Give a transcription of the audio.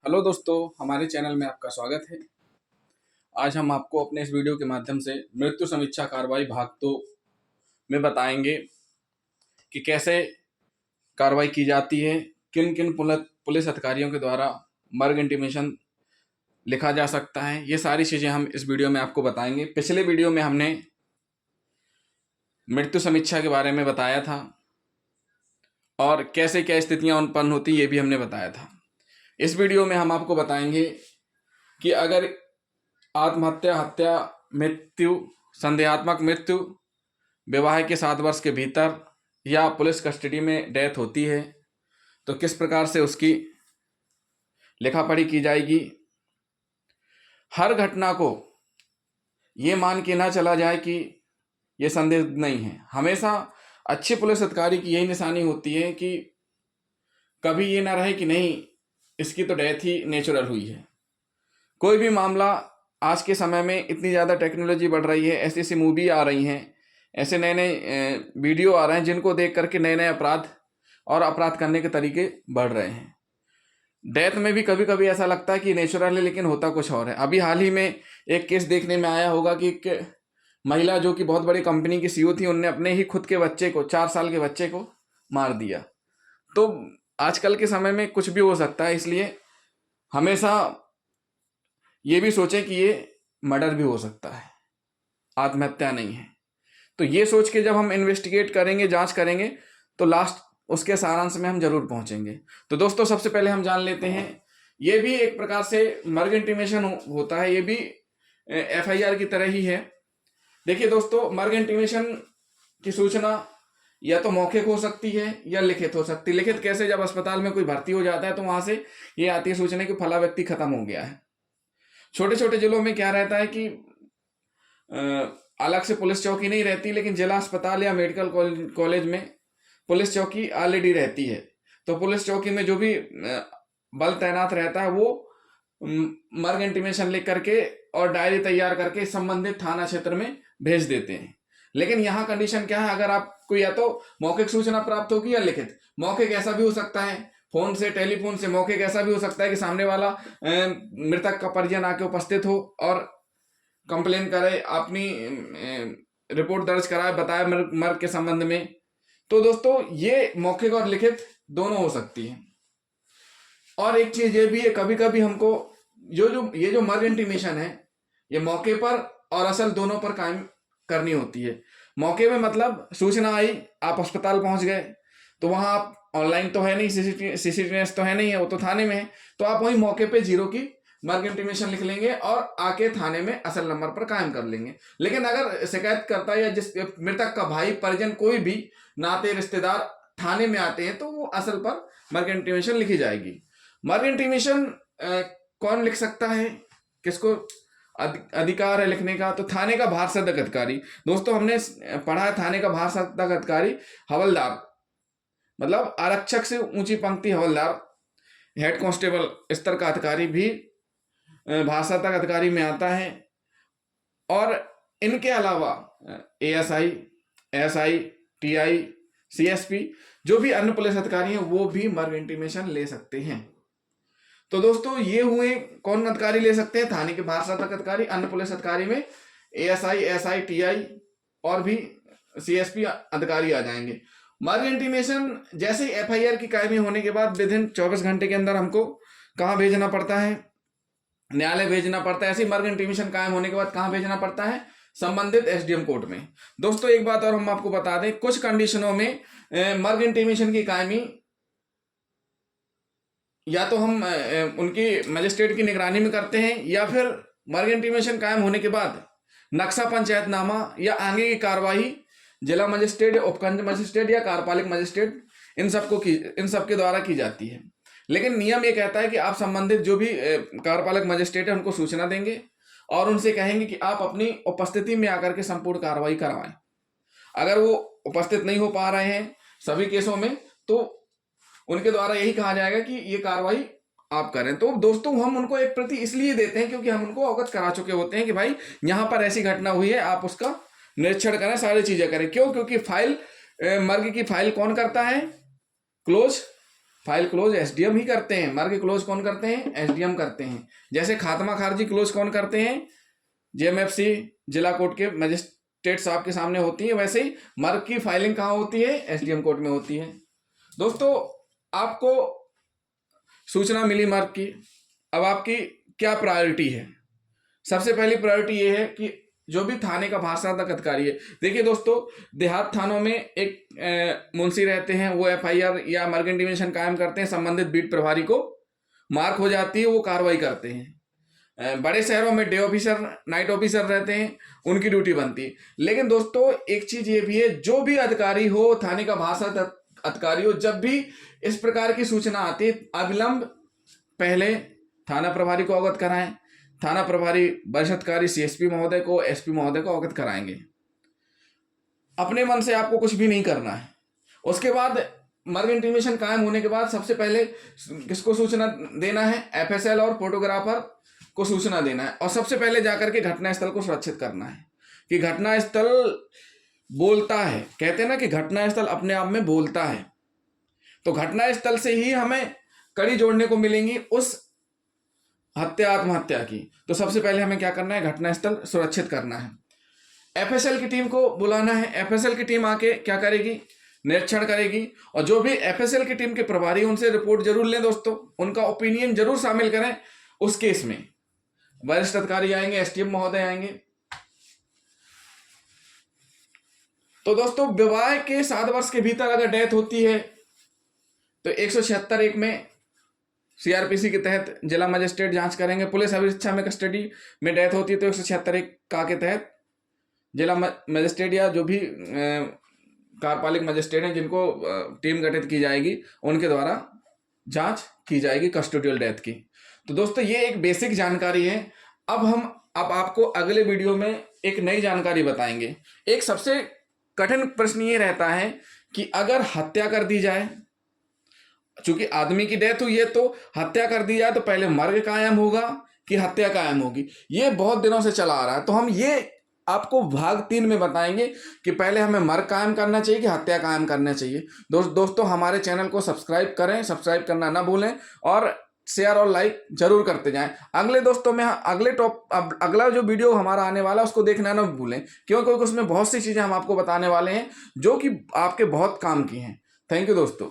Hello दोस्तों, हमारे channel में आपका स्वागत है। आज हम आपको अपने इस वीडियो के माध्यम से मृत्यु समीक्षा कार्रवाई भाग 2 में बताएंगे कि कैसे कार्रवाई की जाती है, किन किन पुलिस अधिकारियों के द्वारा मर्ग इंटीमेशन लिखा जा सकता है। ये सारी चीज़ें हम इस वीडियो में आपको बताएंगे। पिछले वीडियो में हमने मृत्यु समीक्षा के बारे में बताया था और कैसे क्या स्थितियाँ उत्पन्न होती ये भी हमने बताया था। इस वीडियो में हम आपको बताएंगे कि अगर आत्महत्या, हत्या, मृत्यु, संदेहात्मक मृत्यु विवाह के 7 वर्ष के भीतर या पुलिस कस्टडी में डेथ होती है तो किस प्रकार से उसकी लिखापढ़ी की जाएगी। हर घटना को ये मान के ना चला जाए कि ये संदिग्ध नहीं है। हमेशा अच्छे पुलिस अधिकारी की यही निशानी होती है कि कभी ये ना रहे कि नहीं, इसकी तो डेथ ही नेचुरल हुई है। कोई भी मामला, आज के समय में इतनी ज़्यादा टेक्नोलॉजी बढ़ रही है, ऐसी ऐसी मूवी आ रही हैं, ऐसे नए नए वीडियो आ रहे हैं जिनको देख करके नए नए अपराध और अपराध करने के तरीके बढ़ रहे हैं। डेथ में भी कभी कभी ऐसा लगता है कि नेचुरल है, लेकिन होता कुछ और है। अभी हाल ही में एक केस देखने में आया होगा कि एक महिला जो कि बहुत बड़ी कंपनी की सीईओ थी, उनने अपने ही खुद के बच्चे को, 4 साल के बच्चे को मार दिया। तो आजकल के समय में कुछ भी हो सकता है, इसलिए हमेशा ये भी सोचें कि ये मर्डर भी हो सकता है, आत्महत्या नहीं है। तो ये सोच के जब हम इन्वेस्टिगेट करेंगे, जांच करेंगे, तो लास्ट उसके सारांश में हम जरूर पहुंचेंगे। तो दोस्तों, सबसे पहले हम जान लेते हैं, ये भी एक प्रकार से मर्ग इंटीमेशन होता है, ये भी एफआईआर की तरह ही है। देखिए दोस्तों, मर्ग इंटीमेशन की सूचना या तो मौखिक हो सकती है या लिखित हो सकती है। लिखित कैसे? जब अस्पताल में कोई भर्ती हो जाता है तो वहां से ये आती है सूचना कि फला व्यक्ति खत्म हो गया है। छोटे छोटे जिलों में क्या रहता है कि अलग से पुलिस चौकी नहीं रहती, लेकिन जिला अस्पताल या मेडिकल कॉलेज में पुलिस चौकी ऑलरेडी रहती है। तो पुलिस चौकी में जो भी बल तैनात रहता है वो मर्ग इंटीमेशन लिख करके और डायरी तैयार करके संबंधित थाना क्षेत्र में भेज देते हैं। लेकिन यहाँ कंडीशन क्या है? अगर आपको या तो मौखिक सूचना प्राप्त होगी या लिखित। मौखिक ऐसा भी हो सकता है, फोन से, टेलीफोन से। मौखिक ऐसा भी हो सकता है कि सामने वाला मृतक का परिजन आके उपस्थित हो और कंप्लेन करे, अपनी रिपोर्ट दर्ज कराए, बताए मर्ग के संबंध में। तो दोस्तों, ये मौखिक और लिखित दोनों हो सकती है। और एक चीज ये भी है, कभी कभी हमको ये जो मर्ग इंटीमेशन है, ये मौके पर और असल दोनों पर कायम करनी होती है। मौके में मतलब सूचना आई, आप अस्पताल पहुंच गए, तो वहां आप ऑनलाइन तो है नहीं, सीसीटीवी तो है नहीं है, वो तो थाने में है। तो आप वही मौके पे 0 की मर्ग इंटीमेशन लिख लेंगे और आके थाने में असल नंबर पर कायम कर लेंगे। लेकिन अगर शिकायत करता या जिस मृतक का भाई, परिजन, कोई भी नाते रिश्तेदार थाने में आते हैं तो वो असल पर मर्ग इंटीमेशन लिखी जाएगी। मर्ग इंटीमेशन कौन लिख सकता है, किसको अधिकार है लिखने का? तो थाने का भारसाधक अधिकारी। दोस्तों, हमने पढ़ा है थाने का भारसाधक अधिकारी हवलदार, मतलब आरक्षक से ऊंची पंक्ति हवलदार, हेड कांस्टेबल स्तर का अधिकारी भी भारसाधक अधिकारी में आता है। और इनके अलावा एएसआई, एसआई, टीआई, सीएसपी, जो भी अन्य पुलिस अधिकारी हैं वो भी मर्ग इंटीमेशन ले सकते हैं। तो दोस्तों, ये हुए कौन अधिकारी ले सकते हैं? थाने के भारसाधक अधिकारी। अन्य पुलिस अधिकारी में एएसआई, एसआई, टीआई और भी सीएसपी अधिकारी आ जाएंगे। मर्ग इंटीमेशन जैसे ही एफआईआर की कायमी होने के बाद विदिन 24 घंटे के अंदर हमको कहाँ भेजना पड़ता है? न्यायालय भेजना पड़ता है। ऐसे मर्ग इंटीमेशन कायम होने के बाद कहाँ भेजना पड़ता है? संबंधित एसडीएम कोर्ट में। दोस्तों, एक बात और हम आपको बता दें, कुछ कंडीशनों में मर्ग इंटीमेशन की कायमी या तो हम उनकी मजिस्ट्रेट की निगरानी में करते हैं, या फिर मर्ग इंटीमेशन कायम होने के बाद नक्शा पंचायतनामा या आगे की कार्रवाई जिला मजिस्ट्रेट, उपखंड मजिस्ट्रेट या कार्यपालिक मजिस्ट्रेट, इन सबके द्वारा की जाती है। लेकिन नियम ये कहता है कि आप संबंधित जो भी कार्यपालिक मजिस्ट्रेट है उनको सूचना देंगे और उनसे कहेंगे कि आप अपनी उपस्थिति में आकर के संपूर्ण कार्रवाई करवाएं। अगर वो उपस्थित नहीं हो पा रहे हैं सभी केसों में, तो उनके द्वारा यही कहा जाएगा कि ये कार्रवाई आप करें। तो दोस्तों, हम उनको एक प्रति इसलिए देते हैं क्योंकि हम उनको अवगत करा चुके होते हैं कि भाई यहां पर ऐसी घटना हुई है, आप उसका निरीक्षण करें, सारी चीजें करें। क्यों? क्योंकि फाइल, मर्ग की फाइल कौन करता है? क्लोज फाइल क्लोज एसडीएम ही करते हैं, मर्ग क्लोज कौन करते हैं? एसडीएम करते हैं। जैसे खात्मा खारिजी क्लोज कौन करते हैं? जेएमएफसी जिला कोर्ट के मजिस्ट्रेट साहब के सामने होती है, वैसे ही मर्ग की फाइलिंग कहाँ होती है? एसडीएम कोर्ट में होती है। दोस्तों आपको सूचना मिली मर्ग की, अब आपकी क्या प्रायोरिटी है? सबसे पहली प्रायोरिटी ये है कि जो भी थाने का भाषांतक अधिकारी है, देखिए दोस्तों, देहात थानों में एक मुंशी रहते हैं, वो एफआईआर या मर्ग इंटीमेशन कायम करते हैं, संबंधित बीट प्रभारी को मार्क हो जाती है, वो कार्रवाई करते हैं। बड़े शहरों में डे ऑफिसर, नाइट ऑफिसर रहते हैं, उनकी ड्यूटी बनती है। लेकिन दोस्तों एक चीज ये भी है, जो भी अधिकारी हो, थाने का भाषांतक अधिकारी हो, जब भी इस प्रकार की सूचना आती है, अविलंब पहले थाना प्रभारी को अवगत कराएं। थाना प्रभारी वरिष्ठ अधिकारी सीएसपी महोदय को, एसपी महोदय को अवगत कराएंगे। अपने मन से आपको कुछ भी नहीं करना है। उसके बाद मर्ग इंटीमेशन कायम होने के बाद सबसे पहले किसको सूचना देना है? एफएसएल और फोटोग्राफर को सूचना देना है, और सबसे पहले जाकर के घटनास्थल को सुरक्षित करना है कि घटनास्थल बोलता है। कहते हैं ना कि घटनास्थल अपने आप में बोलता है, तो घटनास्थल से ही हमें कड़ी जोड़ने को मिलेंगी उस हत्या आत्महत्या की। तो सबसे पहले हमें क्या करना है? घटनास्थल सुरक्षित करना है। एफएसएल की टीम को बुलाना है। एफएसएल की टीम आके क्या करेगी? निरीक्षण करेगी, और जो भी एफएसएल की टीम के प्रभारी उनसे रिपोर्ट जरूर लें दोस्तों, उनका ओपिनियन जरूर शामिल करें उस केस में। वरिष्ठ अधिकारी आएंगे, एसडीएम महोदय आएंगे। तो दोस्तों विवाह के 7 वर्ष के भीतर अगर डेथ होती है तो 176(1) में सीआरपीसी के तहत जिला मजिस्ट्रेट जांच करेंगे। पुलिस अभिरक्षा में कस्टडी में डेथ होती है तो 176(1) का के तहत जिला मजिस्ट्रेट या जो भी कार्यपालिक मजिस्ट्रेट हैं जिनको टीम गठित की जाएगी, उनके द्वारा जांच की जाएगी कस्टोडियल डेथ की। तो दोस्तों ये एक बेसिक जानकारी है। अब आपको अगले वीडियो में एक नई जानकारी बताएंगे। एक सबसे कठिन प्रश्न ये रहता है कि अगर हत्या कर दी जाए, चूंकि आदमी की डेथ हुई है तो हत्या कर दी जाए तो पहले मर्ग कायम होगा कि हत्या कायम होगी? ये बहुत दिनों से चला आ रहा है, तो हम ये आपको भाग 3 में बताएंगे कि पहले हमें मर्ग कायम करना चाहिए कि हत्या कायम करना चाहिए। दोस्तों हमारे चैनल को सब्सक्राइब करें, सब्सक्राइब करना ना भूलें, और शेयर और लाइक जरूर करते जाएं। अगला जो वीडियो हमारा आने वाला है उसको देखना ना भूलें, क्योंकि उसमें बहुत सी चीजें हम आपको बताने वाले हैं जो कि आपके बहुत काम की हैं। थैंक यू दोस्तों।